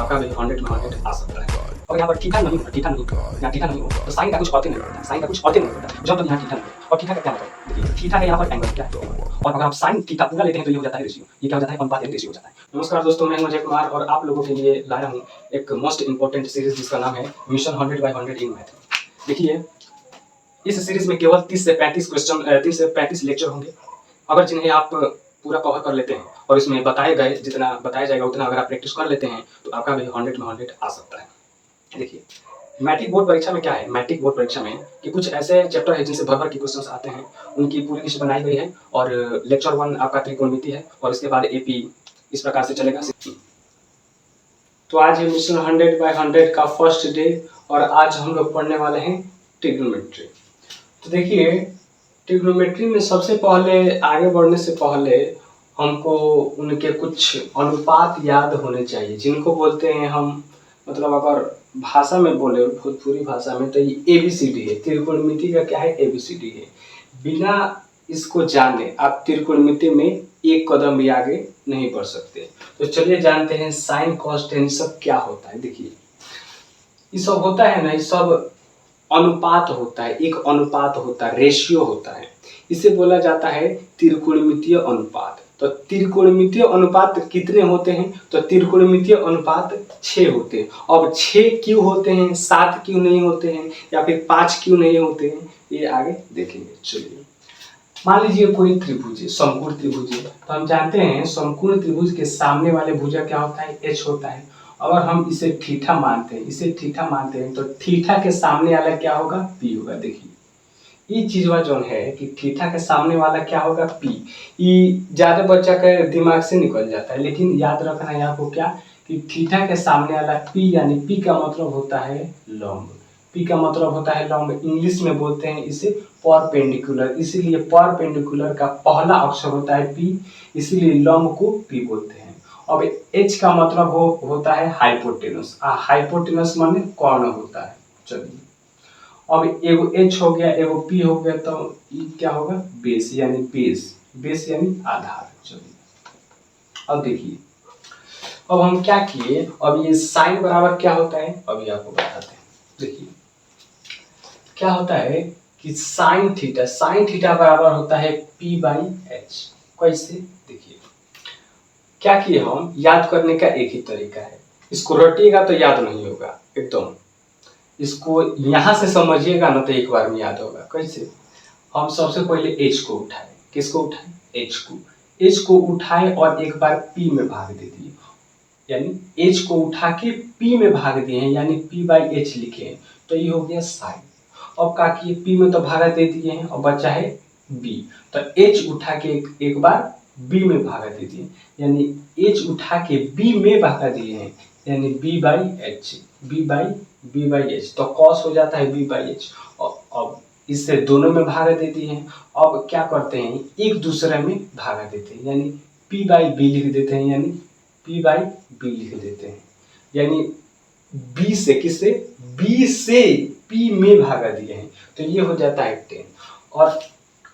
आपका भी 100 में 100 आ सकता है। और यहाँ पर ठीठा नहीं हो, यहाँ ठीठा नहीं हो तो साइन का कुछ औते नहीं होता, साइन का कुछ औते नहीं होता जब तक यहाँ ठीठा नहीं हो। और ठीठा का क्या मतलब देखिए, ठीठा है यहाँ पर एंगल, क्या है एंगल। और अगर आप साइन ठीठा पूरा लेते हैं तो ये हो जाता है रेशियो, ये क्या हो जाता है अनुपात रेशियो हो जाता है। नमस्कार दोस्तों, मैं हूं अजय कुमार और आप लोगों के लिए लाया हूं एक मोस्ट इंपॉर्टेंट सीरीज जिसका नाम है मिशन 100/100 इन मैथ। देखिए, इस सीरीज में केवल 30 से 35 क्वेश्चन 30 से 35 लेक्चर होंगे। अगर जिन्हें आप पूरा कवर कर लेते हैं और इसमें बताए गए जितना बताया जाएगा उतना अगर आप प्रैक्टिस कर लेते हैं तो आपका भी 100 में 100 आ सकता है। देखिए, मैट्रिक बोर्ड परीक्षा में क्या है, मैट्रिक बोर्ड परीक्षा में कि कुछ ऐसे चैप्टर है जिनसे भर भर के क्वेश्चंस आते हैं, उनकी पूरी लिस्ट बनाई गई है। और लेक्चर 1 आपका त्रिकोणमिति है और इसके बाद एपी, इस प्रकार से चलेगा। तो आज है मिशन 100/100 का फर्स्ट डे और आज हम लोग पढ़ने वाले हैं ट्रिग्नोमेट्री। तो देखिए, ट्रिग्नोमेट्री में सबसे पहले आगे बढ़ने से पहले हमको उनके कुछ अनुपात याद होने चाहिए, जिनको बोलते हैं हम, मतलब अगर भाषा में बोले भोजपुरी भाषा में तो ये एबीसीडी है। त्रिकोणमिति का क्या है, एबीसीडी है। बिना इसको जाने आप त्रिकोणमिति में एक कदम भी आगे नहीं बढ़ सकते। तो चलिए जानते हैं साइन कॉस टेन सब क्या होता है। देखिए, ये सब होता है ना, ये सब अनुपात होता है, एक अनुपात होता है, रेशियो होता है। इसे बोला जाता है त्रिकोणमितीय अनुपात। तो त्रिकोणमितीय अनुपात कितने होते हैं, तो त्रिकोणमितीय अनुपात 6 होते हैं। अब 6 क्यों होते हैं, 7 क्यों नहीं होते हैं, या फिर 5 क्यों नहीं होते हैं, ये आगे देखेंगे। चलिए, मान लीजिए कोई त्रिभुज है, समकोण त्रिभुज है। तो हम जानते हैं समकोण त्रिभुज के सामने वाले भुजा क्या होता है, एच होता है। अगर हम इसे थीटा मानते हैं, इसे थीटा मानते हैं, तो थीटा के सामने वाला क्या होगा, पी होगा। देखिए, ये चीज जो है कि थीटा के सामने वाला क्या होगा, पी। ये ज्यादा बच्चा के दिमाग से निकल जाता है, लेकिन याद रखना है आपको क्या, कि थीटा के सामने वाला पी, यानी पी का मतलब होता है लंब। पी का मतलब होता है लंब। इंग्लिश में बोलते हैं इसे परपेंडिकुलर, इसीलिए परपेंडिकुलर का पहला अक्षर होता है पी, इसीलिए लंब को पी बोलते हैं। अब एच का मतलब होता है हाइपोटेनस। हाइपोटेनस माने कर्ण होता है। चलिए, अब एगो एच हो गया, एगो पी हो गया, तो ये क्या होगा, बेस, यानी बेस, बेस यानी आधार। चलिए, अब देखिए, अब हम क्या किए, अब ये साइन बराबर क्या होता है अभी आपको बताते हैं। देखिए, क्या होता है कि साइन थीटा बराबर होता है P/H। कैसे, देखिए, क्या किए हम, याद करने का एक ही तरीका है। इसको रटिएगा तो याद नहीं होगा एकदम, इसको यहां से समझिएगा ना तो एक बार में याद होगा। कैसे, हम सबसे पहले H को उठाए, किसको उठाए, H को उठाए और एक बार P में भाग दे दिए, यानी H को उठा के P में भाग दिए हैं, यानी P/H लिखे हैं, तो ये हो गया साइन। अब क्या किए, P में तो भागा दे दिए हैं और बचा है B, तो H उठा के एक बार B में भागा दे दिए, यानी H उठा के B में भागा दिए हैं, यानी B/H, तो cos हो जाता है B/H। अब इससे दोनों में भागा दे दिए हैं। अब क्या करते हैं, एक दूसरे में भागा देते हैं, यानी P/B लिख देते हैं, यानी P/B लिख देते हैं, यानी B से किससे, B से P में भागा दिए हैं, तो ये हो जाता है 10। और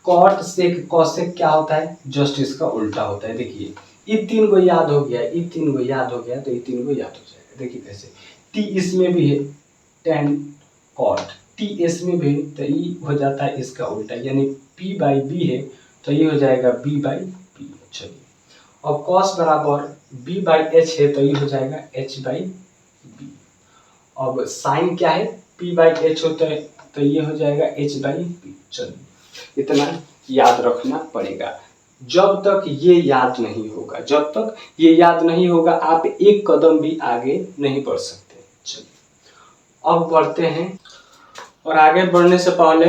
कॉट सेक कॉसेक क्या होता है, जस्ट इसका उल्टा होता है। देखिए, ये 3 को याद हो गया, ये 3 को याद हो गया, तो ये 3 को याद हो जाएगा। देखिए कैसे, T इसमें भी है tan कॉट, T इसमें भी, तो ये हो जाता है इसका उल्टा, यानी P/B है, तो ये हो जाएगा B/P। चलिए, अब cos बराबर B/H है, तो ये हो जाएगा H/B। अब साइन क्या है, P/H होता है, तो ये हो जाएगा H/P। चलिए, इतना याद रखना पड़ेगा। जब तक ये याद नहीं होगा, जब तक ये याद नहीं होगा, आप एक कदम भी आगे नहीं बढ़ सकते। चलिए, अब बढ़ते हैं, और आगे बढ़ने से पहले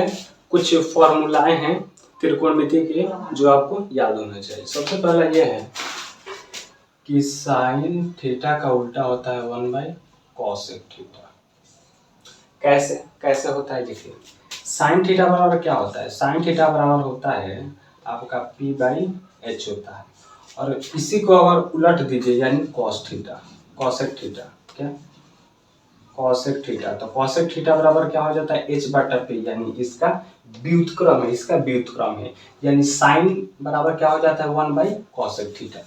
कुछ फॉर्मूलाएं हैं त्रिकोणमिति के जो आपको याद होना चाहिए। सबसे पहला ये है कि साइन थीटा का उल्टा होता है 1/cosec थीटा। कैसे होता है, देखिए, साइन थीटा बराबर क्या होता है, साइन थीटा बराबर होता है आपका P/H होता है, और इसी को अगर उलट दीजिए, यानी cos थीटा, cosec थीटा, क्या cosec थीटा, तो cosec थीटा बराबर क्या हो जाता है, H/P, यानी इसका व्युत्क्रम है, यानी साइन बराबर क्या हो जाता है 1/cosec थीटा।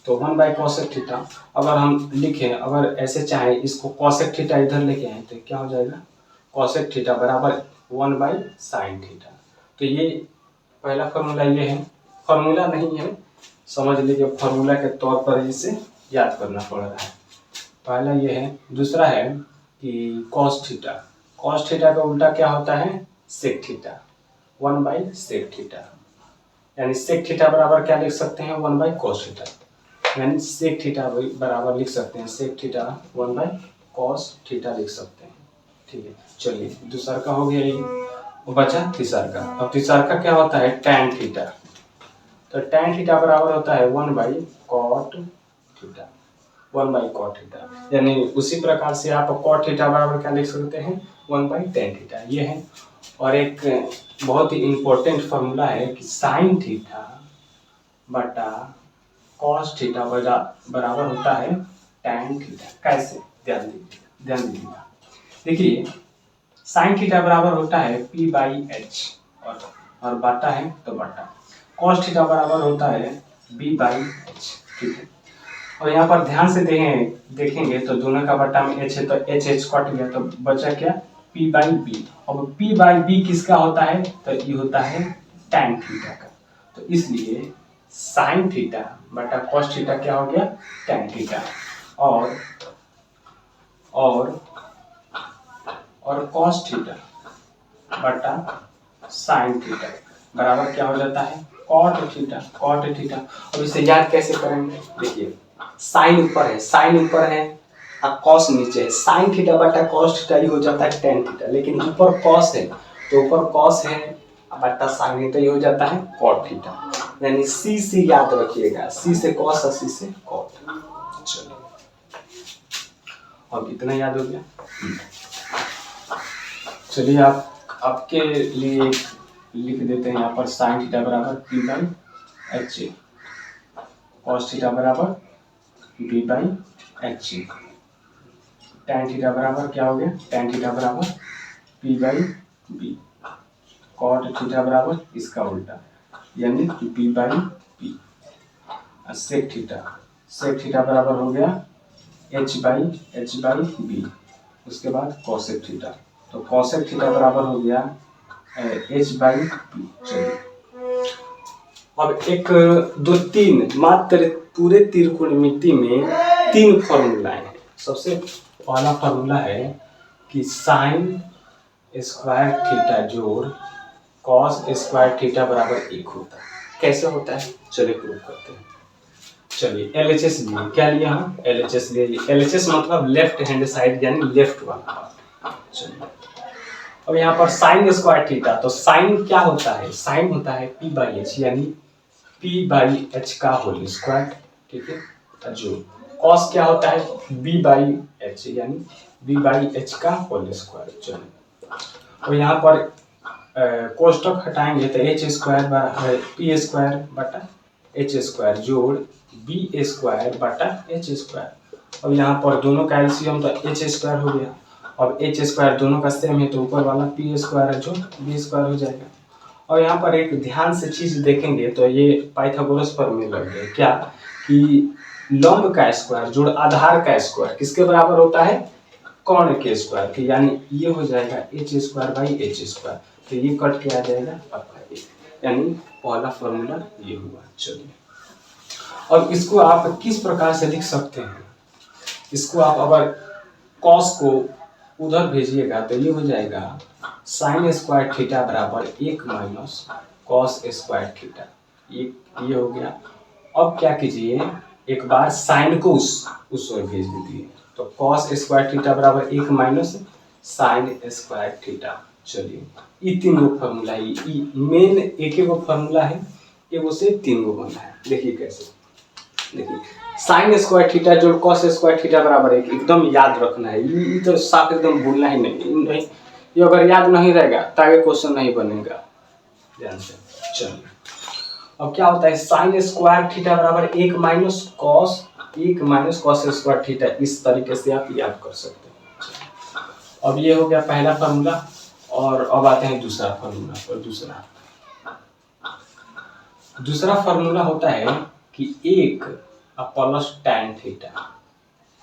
तो 1/cosec थीटा अगर हम लिखें, अगर ऐसे चाहे इसको cosec थीटा इधर लेके आए तो क्या हो जाएगा, cosec थीटा बराबर 1/sin थीटा। तो ये पहला फार्मूला ये है, फार्मूला नहीं है, समझ लीजिए फार्मूला के तौर पर इसे याद करना पड़ रहा है। पहला ये है। दूसरा है कि cos थीटा, cos थीटा का उल्टा क्या होता है, sec थीटा, 1/sec थीटा, यानी sec थीटा बराबर क्या लिख सकते हैं, 1/cos थीटा, यानी sec थीटा बराबर लिख सकते हैं, sec थीटा 1/cos थीटा लिख सकते हैं। ठीक है, चलिए दूसरा का हो गया ये, वो बचा तीसरा का। अब तीसरा का क्या होता है, tan थीटा। तो tan थीटा बराबर होता है 1/cot थीटा, 1/cot थीटा, यानी उसी प्रकार से आप cot थीटा बराबर क्या लिख सकते हैं, 1/tan थीटा, ये है। और एक बहुत ही इंपॉर्टेंट फार्मूला है कि sin थीटा बटा cos थीटा बराबर होता है tan थीटा। कैसे, ध्यान दीजिएगा। देखिए sin थीटा बराबर होता है p/h, और बटा है तो बटा, cos थीटा बराबर होता है b/h। ठीक है, और यहाँ पर ध्यान से देखेंगे तो दोनों का बटा में h है, तो h कट गया, तो बचा क्या, p/b। अब p/b किसका होता है, तो ये होता है tan थीटा का। तो इसलिए sin थीटा बटा cos थीटा क्या हो गया, tan थीटा, और cos थीटा बटा sin थीटा बराबर क्या हो जाता है, cot थीटा, cot थीटा। अब इसे याद कैसे करेंगे, देखिए sin ऊपर है और cos नीचे है, sin थीटा बटा cos थीटा ये हो जाता है tan थीटा, लेकिन ऊपर cos है तो ऊपर cos है बटा sin है तो ये हो जाता है cot थीटा, यानी c से याद रखिएगा, c से cos और c से cot। चलिए अब इतना याद हो गया। चलिए आपके लिए लिख देते हैं यहाँ पर sin थीटा बराबर p/h, cos थीटा बराबर b/h, tan थीटा बराबर क्या हो गया, tan थीटा बराबर p/b, cot थीटा बराबर इसका उल्टा यानी b/p, sec थीटा बराबर हो गया h/b, उसके बाद cosec थीटा, तो cosec थीटा बराबर हो गया h/p। चलिए अब एक दो तीन मात्र पूरे त्रिकोणमिति में 3 फॉर्मूला है। सबसे पहला फॉर्मूला है कि sin स्क्वायर थीटा जोड़ cos स्क्वायर थीटा बराबर 1 होता है। कैसे होता है, चलिए प्रूव करते हैं। चलिए LHS लिए, क्या लिया हम, LHS ले लिए। LHS मतलब लेफ्ट हैंड साइड यानी लेफ्ट वाला। चलिए अब यहाँ पर sin स्क्वायर थीटा, तो sin क्या होता है, sin होता है p/h यानी p/h का होल स्क्वायर। ठीक है, जो cos क्या होता है b/h यानी b/h का होल स्क्वायर। चलिए और यहाँ पर कोष्टक हटाएंगे तो h स्क्वायर p स्क्वायर बटा h स्क्वायर जोड़ b स्क्वायर बटा h स्क्वायर। अब यहाँ पर दोनों का एलसीएम तो h स्क्वायर हो गया, अब h स्क्वायर दोनों का सेम है तो ऊपर वाला p स्क्वायर है जो b स्क्वायर हो जाएगा। और यहाँ पर एक ध्यान से चीज देखेंगे तो ये पाइथागोरस पर में लग गया, क्या कि लंब का स्क्वायर जोड़ आधार का स्क्वायर किसके बराबर होता है, कर्ण के स्क्वायर के, यानी ये हो जाएगा h square by h square, तो ये कट के आ जाएगा आपका, यानी पहला फॉर्मूला ये हुआ। चलिए अब इसको आप किस प्रकार से लिख सकते हैं, इसको आप अगर cos को उधर भेजिएगा तो ये हो जाएगा sin स्क्वायर थीटा बराबर 1 माइनस cos स्क्वायर थीटा, ये हो गया। अब क्या कीजिए, एक बार sin को उस ओर भेज दीजिए, तो cos स्क्वायर थीटा बराबर 1 माइनस sin स्क्वायर थीटा। चलिए ये 3 गो फॉर्मूला है, मेन एक फॉर्मूला है, एगो से 3 गो बना है। देखिए कैसे, देखिए sin स्क्वायर थीटा जोड़ cos स्क्वायर थीटा बराबर 1, एकदम याद रखना है, ये तो साफ एकदम भूलना ही नहीं, ये अगर याद नहीं रहेगा तो आगे क्वेश्चन नहीं बनेगा, ध्यान से। चलिए अब क्या होता है, sin स्क्वायर थीटा बराबर 1 माइनस cos स्क्वायर थीटा, इस तरीके से आप याद कर सकते हैं। अब ये हो गया पहला फॉर्मूला, और अब आते हैं दूसरा फॉर्मूला पर। दूसरा फॉर्मूला होता है कि 1 अब plus tan theta,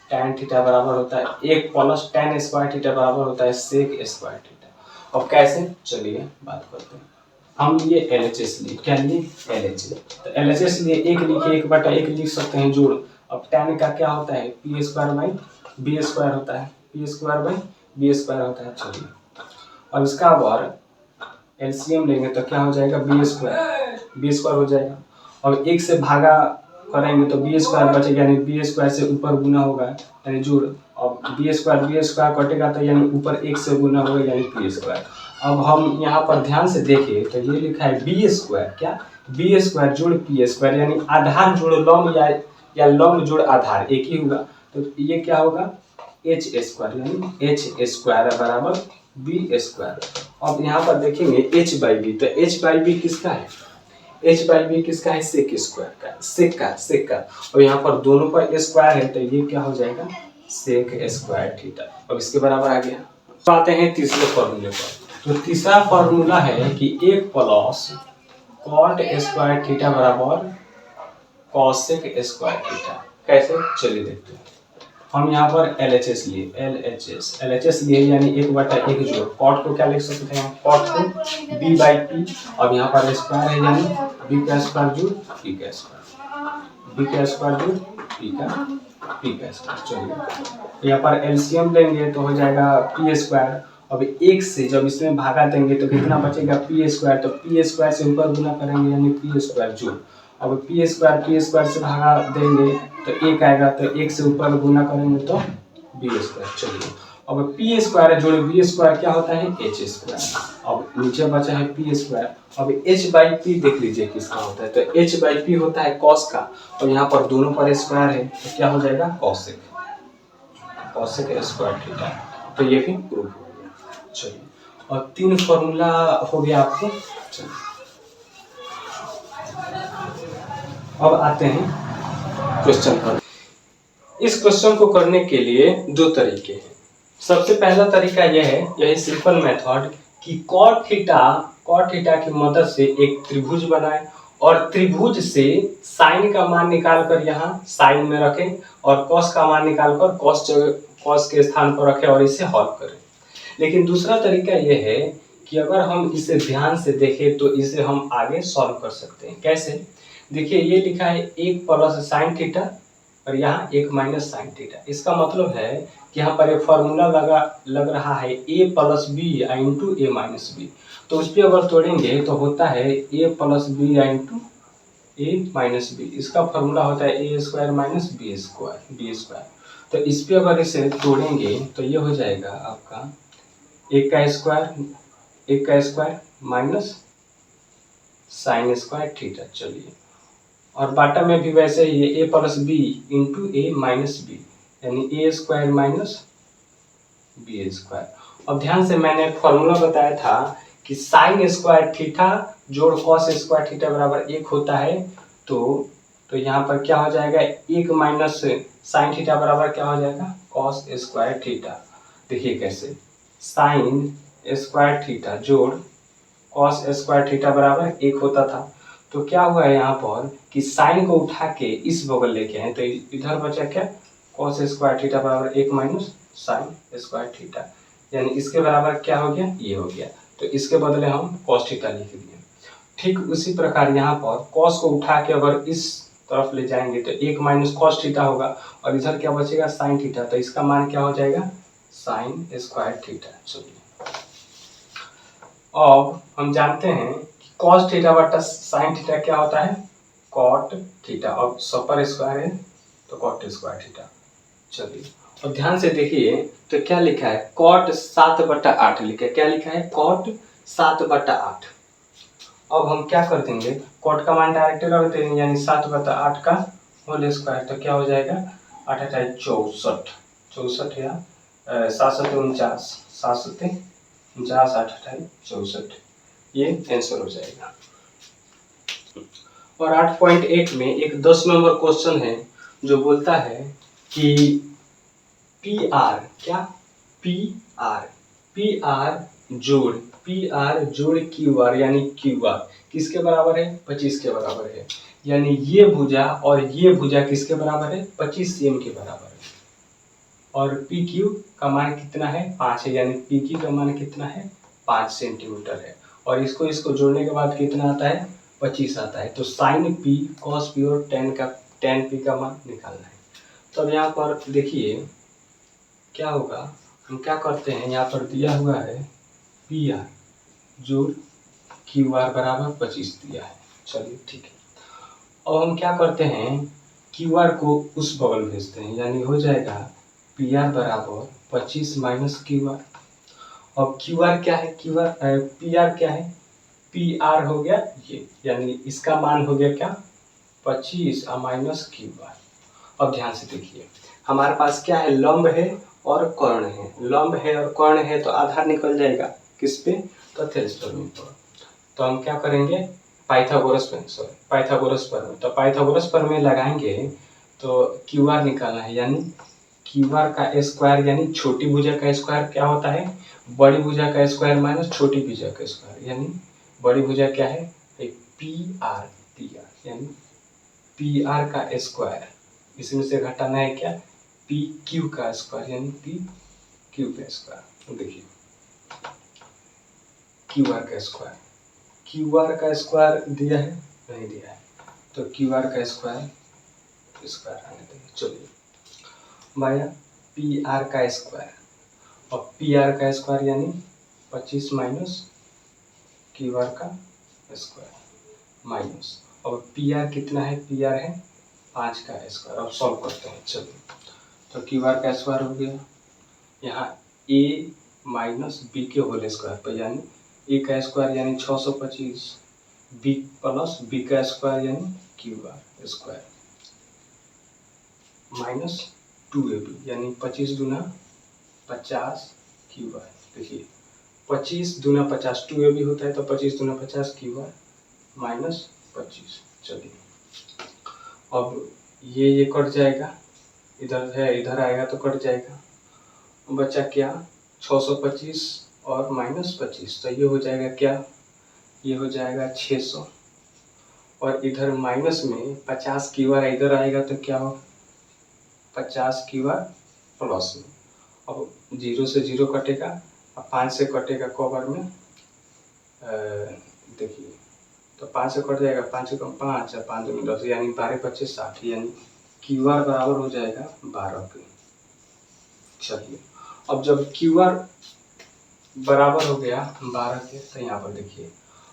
tan theta बराबर होता है 1 प्लस tan स्क्वायर थीटा बराबर होता है sec स्क्वायर थीटा। अब कैसे, चलिए बात करते हैं। हम लिए LHS लिए, क्या लिए LHS, तो LHS लिए 1 लिखे 1/1 लिख सकते हैं जोड़। अब tan का क्या होता है p square by b square होता है, p square by b square होता है। चलिए अब इसका और एलसीएम लेंगे तो क्या हो जाएगा बी स्क्वायर हो जाएगा। अब 1 से भागा करेंगे तो बी स्क्वायर बचेगा, यानी बी स्क्वायर से ऊपर गुना होगा यानी जोड़। अब बी स्क्वायर कटेगा तो यानी ऊपर 1 से गुना होगा यानी पी स्क्वायर। अब हम यहाँ पर ध्यान से देखें तो ये लिखा है बी स्क्वायर, क्या बी स्क्वायर जोड़ पी स्क्वायर, यानी आधार जोड़ लंब या लंब जोड़ आधार एक ही होगा। तो ये क्या होगा एच स्क्वायर, यानी एच स्क्वायर बराबर बी स्क्वायर। अब यहाँ पर देखेंगे h बाई बी, तो h बाई बी किसका है, h बाई बी किसका है सेक स्क्वायर का, सेक का। और यहाँ पर दोनों पर स्क्वायर है तो ये क्या हो जाएगा सेक स्क्वायर थीटा। अब इसके बराबर आ गया। तो आते हैं तीसरे फॉर्मूले पर। तो तीसरा फॉर्मूला है कि 1 प्लस कॉट स्क्वायर थीटा बराबर कॉसेक स्क्वायर थीटा। कैसे, चलिए देखते हैं। हम यहाँ पर LHS लिए यानी 1/1 जोड़ कॉट को क्या लिख सकते हैं, कॉट को b बाई पी। अब यहाँ पर स्क्वायर है यानी b का स्क्वायर जोड़ p का स्क्वायर, b का स्क्वायर जोड़ p का स्क्वायर। चलिए यहाँ पर एलसीएम लेंगे तो हो जाएगा p स्क्वायर। अब 1 से जब इसमें भागा देंगे तो कितना बचेगा p स्क्वायर, तो p स्क्वायर से ऊपर गुना करेंगे यानी p स्क्वायर जोड़। अब p स्क्वायर से भागा देंगे तो 1 आएगा, तो 1 से ऊपर गुना करेंगे तो b स्क्वायर। चलिए अब p स्क्वायर जोड़ b स्क्वायर क्या होता है h स्क्वायर। अब नीचे बचा है p स्क्वायर। अब h बाई पी देख लीजिए किसका होता है, तो h बाई पी होता है cos का। और यहाँ पर दोनों पर स्क्वायर है तो क्या हो जाएगा कॉसेक स्क्वायर थीटा। तो ये भी प्रूफ हो गया। चलिए और 3 फॉर्मूला हो गया आपको। चलिए अब आते हैं क्वेश्चन पर। इस क्वेश्चन को करने के लिए 2 तरीके हैं। सबसे पहला तरीका यह है, यही सिंपल मेथड कि कॉट थीटा की मदद से एक त्रिभुज बनाएं और त्रिभुज से साइन का मान निकालकर यहाँ साइन में रखें और कॉस का मान निकालकर कॉस के स्थान पर रखें और इसे हल करें। लेकिन दूसरा तरीका यह है कि अगर हम इसे ध्यान से देखें तो इसे हम आगे सॉल्व कर सकते हैं। कैसे, देखिए ये लिखा है 1 प्लस साइन थीटा और यहाँ 1 माइनस साइन थीटा। इसका मतलब है कि यहाँ पर एक फॉर्मूला लग रहा है a plus b into a minus b. तो उस पर अगर तोड़ेंगे तो होता है a plus b into a minus b. इसका फॉर्मूला होता है a square minus b square. तो इस पर अगर इसे तोड़ेंगे तो ये हो जाएगा आपका 1 का square minus sine square theta. चलिए और बाटा में भी वैसे ही ए plus b into a minus B, यानी ए स्क्वायर माइनस बी स्क्वायर। अब ध्यान से मैंने फॉर्मूला बताया था कि साइन स्क्वायर थीटा जोड़ कॉस स्क्वायर थीटा बराबर 1 होता है। तो यहाँ पर क्या हो जाएगा 1 माइनस साइन थीटा बराबर क्या हो जाएगा कॉस स्क्वायर थीटा। देखिए कैसे, साइन स्क्वायर थीटा जोड़ कॉस स्क्वायर थीटा बराबर 1 होता था। तो क्या हुआ है यहाँ पर कि साइन को उठा के इस बगल लेके आए तो इधर बचा क्या कॉस स्क्वायर थीटा बराबर 1 माइनस साइन स्क्वायर थीटा, यानी इसके बराबर क्या हो गया ये हो गया। तो इसके बदले हम कॉस थीटा लिख दिए। ठीक उसी प्रकार यहाँ पर कॉस को उठा के अगर इस तरफ ले जाएंगे तो 1 माइनस कॉस थीटा होगा और इधर क्या बचेगा साइन थीटा, तो इसका मान क्या हो जाएगा साइन स्क्वायर थीटा। चलिए अब हम जानते हैं कि कॉस थीटा बटा साइन थीटा क्या होता है कॉट थीटा। अब सब पर स्क्वायर है तो कॉट स्क्वायर थीटा। चलिए और ध्यान से देखिए तो क्या लिखा है कॉट 7/8 लिखा है। क्या लिखा है कॉट 7/8। अब हम क्या कर देंगे कॉट का मान डायरेक्ट रख देंगे यानी 7/8 का होल स्क्वायर। तो क्या हो जाएगा 8 8 64 या 749 749 8 8 64, ये आंसर हो जाएगा। और 8.1 में एक 10 नंबर क्वेश्चन है जो बोलता है कि पी आर जोड़ पी आर जोड़ क्यू आर यानी क्यू आर किसके बराबर है 25 के बराबर है, यानी ये भुजा और ये भुजा किसके बराबर है 25 सीएम के बराबर है। और पी क्यू का मान कितना है 5 है, यानी पी क्यू का मान कितना है 5 सेंटीमीटर है। और इसको इसको जोड़ने के बाद कितना आता है 25 आता है। तो साइन पी कॉस पी और टेन पी का मान निकालना है। तो अब यहाँ पर देखिए क्या होगा, हम क्या करते हैं, यहाँ पर दिया हुआ है पी आर जोड़ क्यू आर बराबर 25 दिया है। चलिए ठीक है, अब हम क्या करते हैं क्यू आर को उस बगल भेजते हैं, यानी हो जाएगा पी आर बराबर 25 माइनस क्यू आर। अब क्यू आर क्या है, क्यू आर पी आर क्या है, पी आर हो गया ये, यानी इसका मान हो गया क्या 25 माइनस क्यू आर। अब ध्यान से देखिए हमारे पास क्या है, लंब है और कर्ण है। लंब है और कर्ण है तो आधार निकल जाएगा किस पे, तथ्यस्थ प्रमेय पर। तो हम क्या करेंगे पाइथागोरस प्रमेय, तो पाइथागोरस प्रमेय लगाएंगे तो क्यू आर निकालना है, यानी क्यू आर का स्क्वायर यानी छोटी भुजा का स्क्वायर क्या होता है बड़ी भुजा का स्क्वायर माइनस छोटी भुजा का स्क्वायर, यानी बड़ी भुजा क्या है पी आर यानी पी आर का स्क्वायर, इसमें से घटाना है क्या पी क्यू का स्क्वायर, यानी पी क्यू का स्क्वायर। देखिए क्यू आर का स्क्वायर दिया है नहीं दिया है, तो क्यू आर का स्क्वायर आने देंगे। चलिए भाया पी आर का स्क्वायर, और पी आर का स्क्वायर यानी 25 माइनस क्यू आर का स्क्वायर माइनस, और पी आर कितना है, पी आर है 5 का स्क्वायर। अब सॉल्व करते हैं। चलिए तो क्यू आर का स्क्वायर हो गया यहाँ ए माइनस बी के होल स्क्वायर पर, यानी ए का स्क्वायर यानी 625, बी प्लस बी का स्क्वायर यानी Q R square minus 2ab, यानी 25 दूना 50 क्यू आर। देखिए 25 दूना 50 2ab होता है, तो 25 दूना 50 क्यू आर माइनस 25। चलिए अब ये कट जाएगा, इधर है इधर आएगा तो कट जाएगा, बचा क्या 625 और माइनस 25, तो ये हो जाएगा क्या, ये हो जाएगा 600, और इधर माइनस में 50 क्यू आर इधर आएगा तो क्या हो 50 क्यू आर प्लस में। अब 0 से 0 कटेगा और 5 से कटेगा कवर में, देखिए तो 5 से कट जाएगा, 5 से कम 5 और 5 में 10, यानी 12 25 60, यानी क्यू आर बराबर हो जाएगा 12 के। चलिए अब जब क्यू आर बराबर हो गया 12 के, तो यहाँ पर देखिए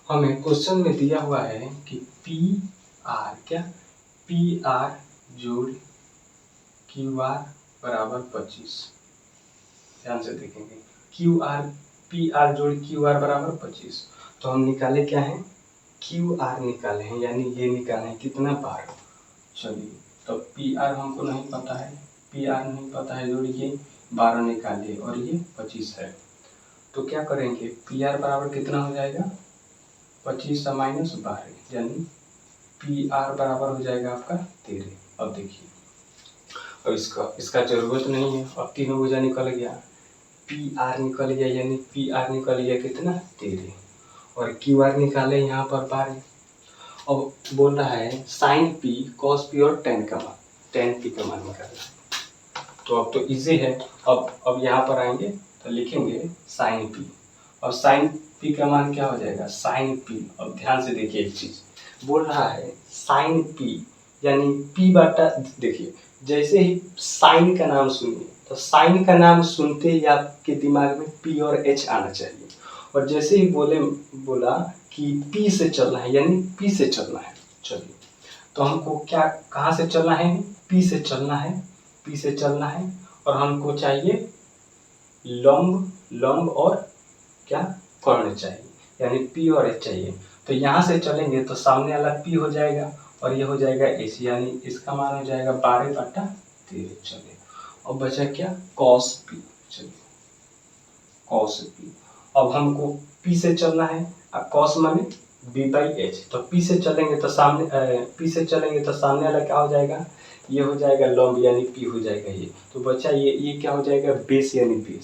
हमें क्वेश्चन में दिया हुआ है कि पी आर क्या, पी आर जोड़ क्यू आर बराबर 25। ध्यान से देखेंगे क्यू आर पी आर जोड़ क्यू आर बराबर 25, तो हम निकाले क्या है क्यू आर निकाले हैं, यानी ये निकाले हैं कितना 12। चलिए तो पी आर हमको नहीं पता है, पी आर नहीं पता है, जोड़िए 12 निकालिए और ये 25 है, तो क्या करेंगे पी आर बराबर कितना हो जाएगा 25 माइनस 12, यानी पी आर बराबर हो जाएगा आपका 13। अब देखिए अब इसका जरूरत नहीं है, अब तीनों भुजा निकल गया, पी आर निकल गया, यानी पी आर निकल गया कितना 13, और क्यू आर निकाले यहाँ पर 12। अब बोल रहा है साइन पी कॉस पी और टेन पी का मान निकालना है, तो अब तो इजी है। अब यहाँ पर आएंगे तो लिखेंगे साइन पी, और साइन पी का मान क्या हो जाएगा साइन पी। अब ध्यान से देखिए एक चीज बोल रहा है साइन पी यानी पी बटा, देखिए जैसे ही साइन का नाम सुनिए तो साइन का नाम सुनते ही आपके दिमाग में पी और एच आना चाहिए, और जैसे ही बोला कि पी से चलना है यानी पी से चलना है। चलिए तो हमको क्या कहाँ से चलना है, पी से चलना है, और हमको चाहिए लंब और क्या कर्ण चाहिए, यानी पी और एच चाहिए। तो यहाँ से चलेंगे तो सामने वाला पी हो जाएगा और ये हो जाएगा एच, यानी इसका मान हो जाएगा 12/13। चलिए अब बचा क्या कॉस पी। चलिए कॉस पी, अब हमको पी से चलना है, अब कॉस माने b/h, तो पी से चलेंगे तो सामने वाला क्या हो जाएगा, ये हो जाएगा लंब यानी पी हो जाएगा ये, तो बच्चा ये क्या हो जाएगा बेस यानी बी।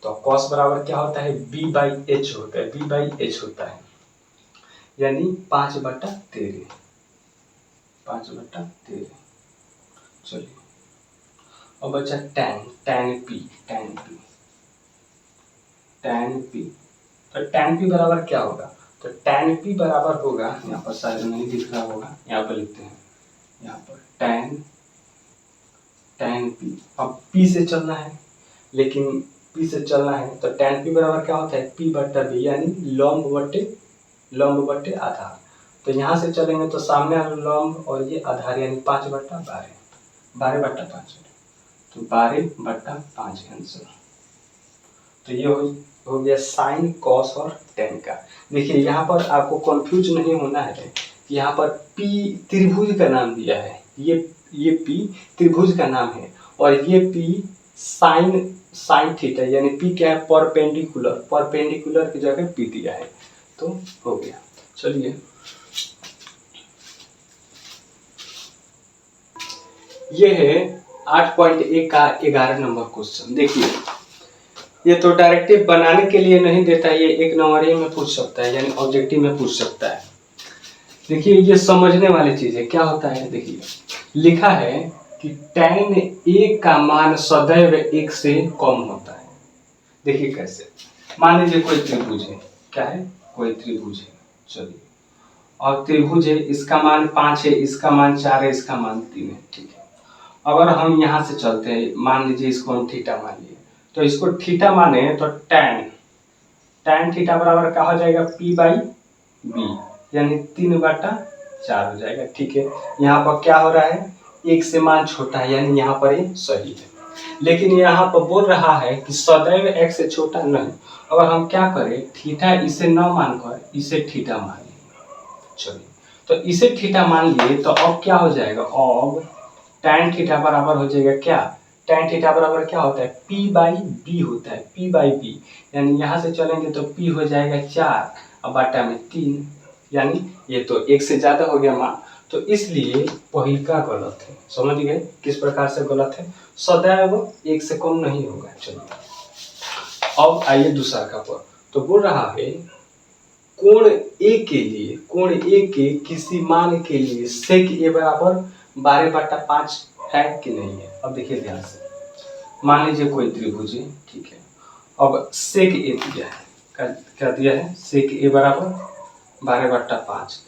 तो कॉस बराबर क्या होता है, b बाई एच होता है, b बाई एच होता है, यानी 5/13, 5/13। चलिए अब बचा tan, tan p, तो tan p बराबर क्या होगा, तो tan p बराबर होगा, यहाँ पर शायद नहीं दिख रहा होगा, यहाँ पर लिखते हैं, यहाँ पर tan p, अब p से चलना है, लेकिन p से चलना है तो tan p बराबर क्या होता है, p/b, यानी लंब बटे आधार। तो यहाँ से चलेंगे तो सामने वाला लंब और ये आधार, यानी 5/12, 12/5, तो 12/5 आंसर। तो ये हो गया साइन, कॉस और टेन का। देखिए यहाँ पर आपको कंफ्यूज नहीं होना है कि यहाँ पर P त्रिभुज का नाम दिया है, ये P त्रिभुज का नाम है, और ये P साइन थीटा, यानी P क्या है, परपेंडिकुलर की जगह P दिया है, तो हो गया। चलिए ये है 8.1 का 11 नंबर क्वेश्चन। देखिए ये तो डायरेक्टिव बनाने के लिए नहीं देता है, ये एक नंबर में पूछ सकता है, यानी ऑब्जेक्टिव में पूछ सकता है। देखिए ये समझने वाली चीज है, क्या होता है, देखिए लिखा है कि tan a का मान सदैव 1 से कम होता है। देखिए कैसे, मान लीजिए कोई त्रिभुज है, क्या है, कोई त्रिभुज है, चलिए, और त्रिभुज है, इसका मान 5 है, इसका मान 4 है, इसका मान 3 है, ठीक है। अगर हम यहाँ से चलते हैं, मान लीजिए इसको हम थीटा मान लिए, तो इसको थीटा माने तो tan थीटा बराबर क्या हो जाएगा, p/b, यानी 3/4 हो जाएगा, ठीक है। यहाँ पर क्या हो रहा है, 1 से मान छोटा है, यानी यहाँ पर ये सही है। लेकिन यहाँ पर बोल रहा है कि सदैव x से छोटा नहीं। अगर हम क्या करें, थीटा इसे न मानकर इसे थीटा मान लिए, चलिए, तो इसे थीटा मान लिए, तो अब क्या हो जाएगा, अब tan थीटा बराबर हो जाएगा क्या, tan थीटा बराबर क्या होता है, p/b होता है, p/b, यानी यहाँ से चलेंगे तो p हो जाएगा 4 और बटा में 3, यानी ये तो 1 से ज्यादा हो गया मान, तो इसलिए पहिल का गलत है। समझ गए किस प्रकार से गलत है, सदैव 1 से कम नहीं होगा। चलिए अब आइए दूसरा का पर, तो बोल रहा है कोण A के किसी मान के लिए sec a बराबर 12/5 है कि नहीं है। अब देखिए ध्यान से, मान लीजिए कोई त्रिभुज है, ठीक है, अब sec a दिया है, क्या दिया है, sec a बराबर 12/5।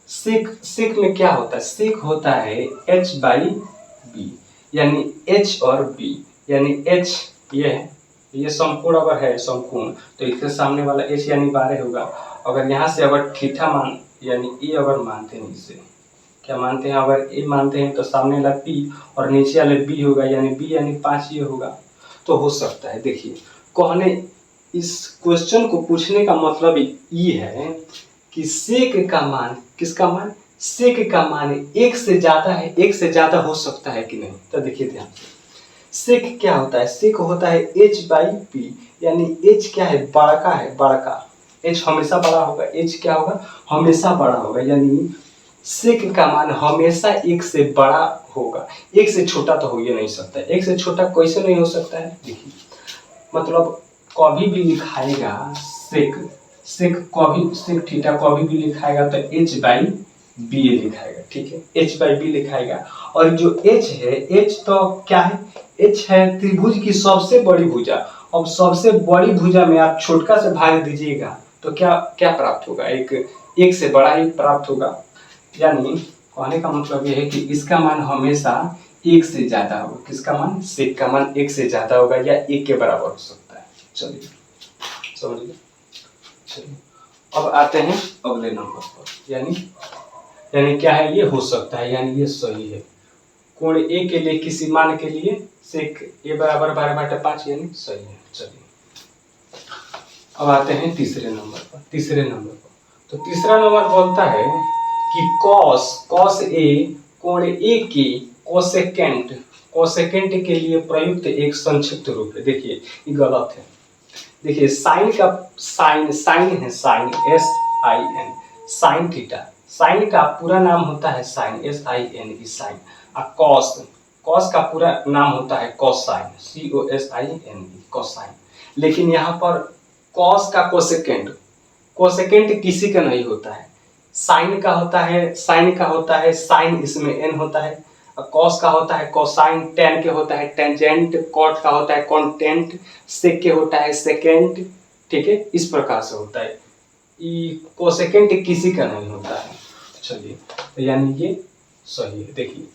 sec में क्या होता है, sec होता है h/b, यानी h और b, यानी h ये समकोण अगर है समकोण, तो इसके सामने वाला h यानी 12 होगा। अगर यहाँ से अगर थीटा मान, यानी a अगर मानते हैं, इसे क्या मानते हैं, अगर a मानते हैं तो सामने वाला p और नीचे वाले b होगा, यानी b यानी 5 ये होगा, तो हो सकता है। देखिए कहने इस क्वेश्चन को पूछने का मतलब ये है कि सेक का मान, किसका मान, सेक का मान 1 से ज्यादा है, 1 से ज्यादा हो सकता है कि नहीं। तो देखिए ध्यान से, सेक क्या होता है, सेक होता है h/p, यानी h क्या है, बड़का, h हमेशा बड़ा होगा, h क्या होगा, हमेशा बड़ा होगा, यानी सेक का मान हमेशा 1 से बड़ा होगा, 1 से छोटा तो हो ही नहीं सकता है। 1 से छोटा कैसे नहीं हो सकता है, देखिए मतलब कभी भी लिखाएगा सेक थीटा कभी भी लिखाएगा तो h/b लिखाएगा, ठीक है, h/b लिखाएगा। और जो h है, h तो क्या है, h है त्रिभुज की सबसे बड़ी भुजा। अब सबसे बड़ी भुजा में आप छोटका से भाग दीजिएगा तो क्या प्राप्त होगा, एक से बड़ा ही प्राप्त होगा। यानी कहने का मतलब यह है कि इसका मान हमेशा 1 से ज्यादा होगा, किसका मान, सेक का मान 1 से ज्यादा होगा या 1 के बराबर हो सकता है। चलिए समझिए, चलिए अब आते हैं अगले नंबर पर, यानी क्या है, ये हो सकता है, यानी ये सही है। कोण ए के लिए किसी मान के लिए सेक a बराबर 12/5, यानी सही है। चलिए अब आते हैं तीसरे नंबर पर। तो तीसरा नंबर बोलता है कि cos a कोण a की कोसेकेंट के लिए प्रयुक्त एक संक्षिप्त रूप है। देखिए ये गलत है। देखिए साइन है, sine SIN, sine theta, sine का पूरा नाम होता है साइन, SIN, साइन। और कॉस का पूरा नाम होता है कोसाइन, COSIN, कोसाइन। लेकिन यहाँ पर कॉस का कोसेकेंड, कोसेकेंड किसी का नहीं होता है। साइन का होता है, साइन का होता है साइन, इसमें एन होता है। कॉस का होता है कोसाइन, टेन के होता है टेंजेंट, कॉट का होता है कॉन्टेंट, सेक के होता है सेकेंड। ठीक है, इस प्रकार से होता है। कोसेकेंड किसी का नहीं होता है। चलिए, तो यानी ये सही है। देखिए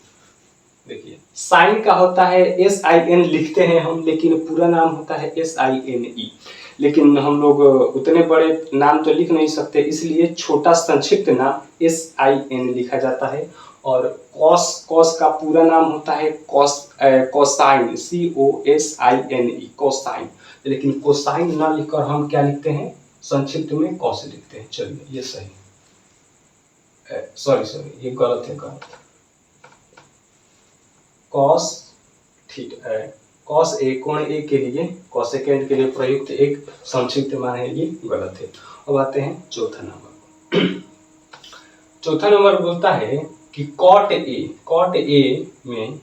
देखिए, साइन का होता है SIN लिखते हैं हम, लेकिन पूरा नाम होता है SINE। लेकिन हम लोग उतने बड़े नाम तो लिख नहीं सकते, इसलिए छोटा संक्षिप्त नाम SIN लिखा जाता है। और कॉस का पूरा नाम होता है कोसाइन, COSINE, कोसाइन। लेकिन कोसाइन ना लिखकर हम क्या लिखते हैं, संक्षिप्त में कॉस लिखते हैं। चलिए, ये सही, सॉरी ये गलत है, गलत। कॉस थीटा, कॉस ए कोण ए के लिए, कोसेकेंड के लिए प्रयुक्त एक संक्षिप्त मान है, ये गलत है। अब आते हैं चौथा नंबर। चौथा नंबर बोलता है कि कॉट ए में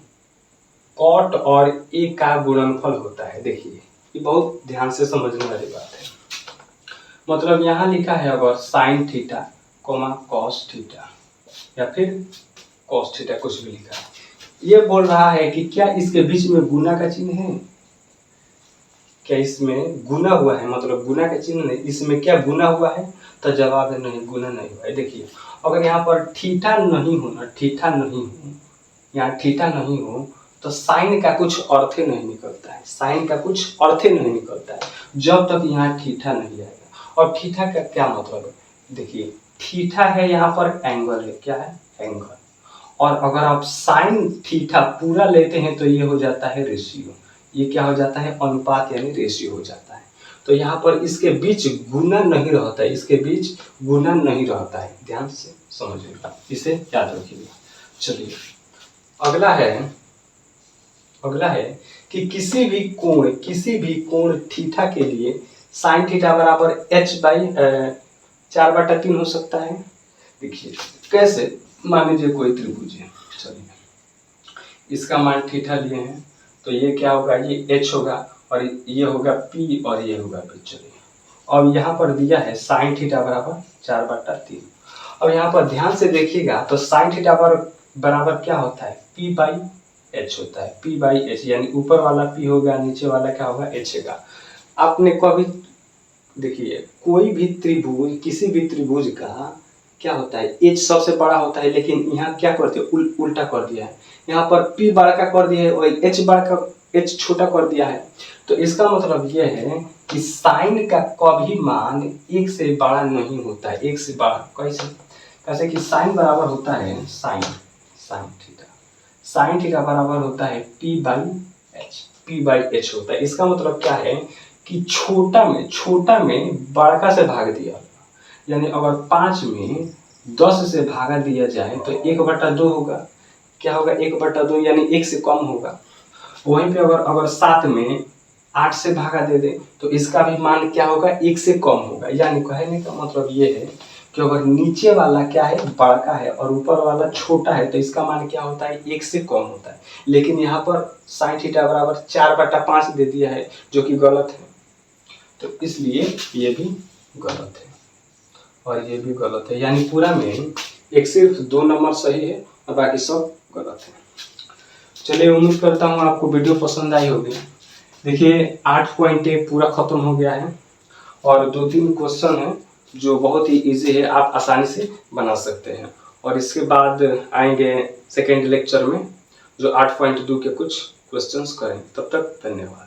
कॉट और ए का गुणनफल होता है। देखिए, ये बहुत ध्यान से समझने वाली बात है। मतलब यहाँ लिखा है अगर sine theta coma cos theta या फिर कॉस थीटा, कुछ भी लिखा है, ये बोल रहा है कि क्या इसके बीच में गुना का चिन्ह है, क्या इसमें गुना हुआ है, मतलब गुना का चिन्ह नहीं, इसमें क्या गुना हुआ है, तो जवाब है नहीं, गुना नहीं हुआ है। देखिए, अगर यहाँ पर थीटा नहीं हो ना, थीटा नहीं हो, यहाँ थीटा नहीं हो, तो साइन का कुछ अर्थ नहीं निकलता है, साइन का कुछ अर्थ नहीं निकलता है जब तक यहाँ थीटा नहीं आएगा। और थीटा का क्या मतलब है, देखिए थीटा है यहाँ पर एंगल है, क्या है, एंगल। और अगर आप साइन थीटा पूरा लेते हैं तो ये हो जाता है रेशियो, ये क्या हो जाता है, अनुपात यानी रेशियो हो जाता है। तो यहाँ पर इसके बीच गुना नहीं रहता है, इसके बीच गुना नहीं रहता है, ध्यान से समझिएगा, इसे याद रखिएगा। चलिए, अगला है कि किसी भी कोण थीटा के लिए साइन थीटा बराबर h/4/3 हो सकता है। देखिए कैसे, मान लीजिए कोई त्रिभुज है, चलिए इसका मान थीटा लिए हैं, तो ये क्या होगा, ये h होगा और ये होगा p और ये होगा p। चलिए, और यहाँ पर दिया है साइन थीटा बराबर 4/3। अब यहाँ पर ध्यान से देखिएगा, तो साइन थीटा बराबर क्या होता है, p/h होता है, p/h, यानी ऊपर वाला p होगा, नीचे वाला क्या होगा, h होगा। आपने कभी देखिए, कोई भी त्रिभुज, किसी भी त्रिभुज का क्या होता है, h सबसे बड़ा होता है, लेकिन यहाँ क्या करते हैं, उल्टा कर दिया है, यहाँ पर p बड़ा का कर दिया है और h छोटा कर दिया है। तो इसका मतलब ये है कि साइन का कभी मान 1 से बड़ा नहीं होता है, 1 से बड़ा कैसे कि साइन बराबर होता है साइन थीटा बराबर होता है p/h होता है। इसका मतलब क्या है कि छोटा में बड़का से भाग दिया, यानी अगर 5 में 10 से भागा दिया जाए तो 1/2 होगा, क्या होगा, 1/2, यानी 1 से कम होगा। वहीं पे अगर 7 में 8 से भागा दे दे तो इसका भी मान क्या होगा, 1 से कम होगा। यानी कहने का मतलब ये है कि अगर नीचे वाला क्या है, बड़का है और ऊपर वाला छोटा है, तो इसका मान क्या होता है, 1 से कम होता है। लेकिन यहाँ पर साइन थीटा बराबर 4/5 दे दिया है, जो कि गलत है, तो इसलिए ये भी गलत है और ये भी गलत है। यानी पूरा में एक सिर्फ 2 नंबर सही है और बाकी सब गलत है। चलिए, उम्मीद करता हूँ आपको वीडियो पसंद आई होगी। देखिए 8.1 पूरा खत्म हो गया है और 2-3 क्वेश्चन है जो बहुत ही इजी है, आप आसानी से बना सकते हैं। और इसके बाद आएंगे सेकेंड लेक्चर में जो 8.2 के कुछ क्वेश्चंस करें। तब तक धन्यवाद।